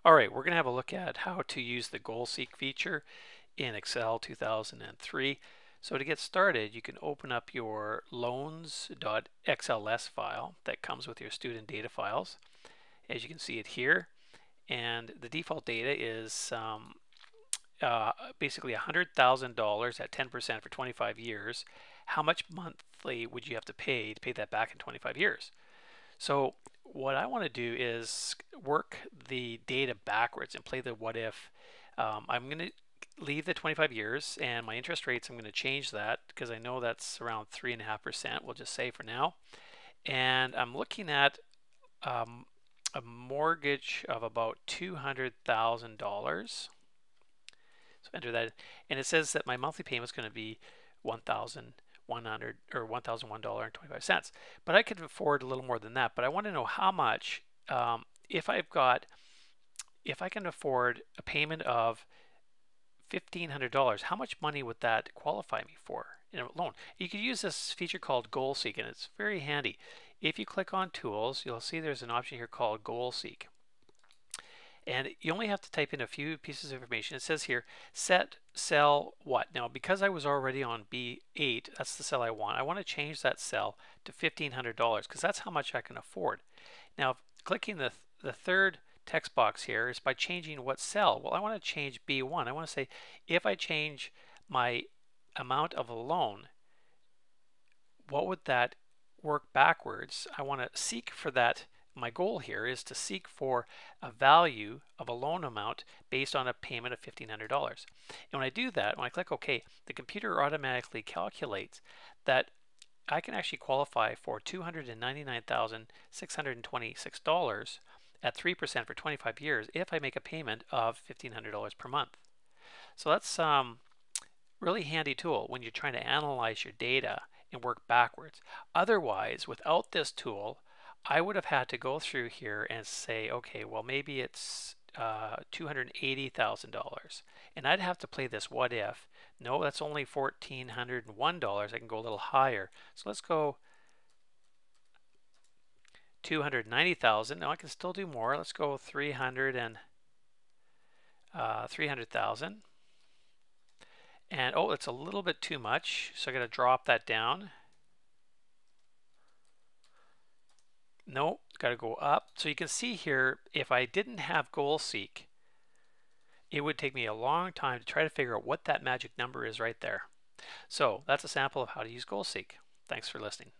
All right, we're going to have a look at how to use the Goal Seek feature in Excel 2003. So to get started, you can open up your loans.xls file that comes with your student data files. As you can see it here, and the default data is basically $100,000 at 10% for 25 years. How much monthly would you have to pay that back in 25 years? So what I want to do is work the data backwards and play the what if. I'm going to leave the 25 years and my interest rates, I'm going to change that because I know that's around 3.5%. We'll just say for now. And I'm looking at um, a mortgage of about $200,000. So enter that, and it says that my monthly payment is going to be 1,100 or $1,001.25. But I could afford a little more than that. But I want to know how much, if if I can afford a payment of $1,500, how much money would that qualify me for in a loan? You could use this feature called Goal Seek, and it's very handy. If you click on Tools, you'll see there's an option here called Goal Seek. And you only have to type in a few pieces of information. It says here, set cell what? Now, because I was already on B8, that's the cell I want. I want to change that cell to $1,500 because that's how much I can afford. Now, clicking the third text box here is by changing what cell. Well, I want to change B1. I want to say if I change my amount of a loan, what would that work backwards? I want to seek for that. My goal here is to seek for a value of a loan amount based on a payment of $1,500. And when I do that, when I click OK, the computer automatically calculates that I can actually qualify for $299,626 at 3% for 25 years if I make a payment of $1,500 per month. So that's really handy tool when you're trying to analyze your data and work backwards. Otherwise, without this tool, I would have had to go through here and say, okay, well, maybe it's $280,000. And I'd have to play this what if. No, that's only $1,401. I can go a little higher. So let's go 290,000. Now I can still do more. Let's go 300,000. And oh, it's a little bit too much, so I got to drop that down. No, got to go up. So you can see here, if I didn't have Goal Seek, it would take me a long time to try to figure out what that magic number is right there. So that's a sample of how to use Goal Seek. Thanks for listening.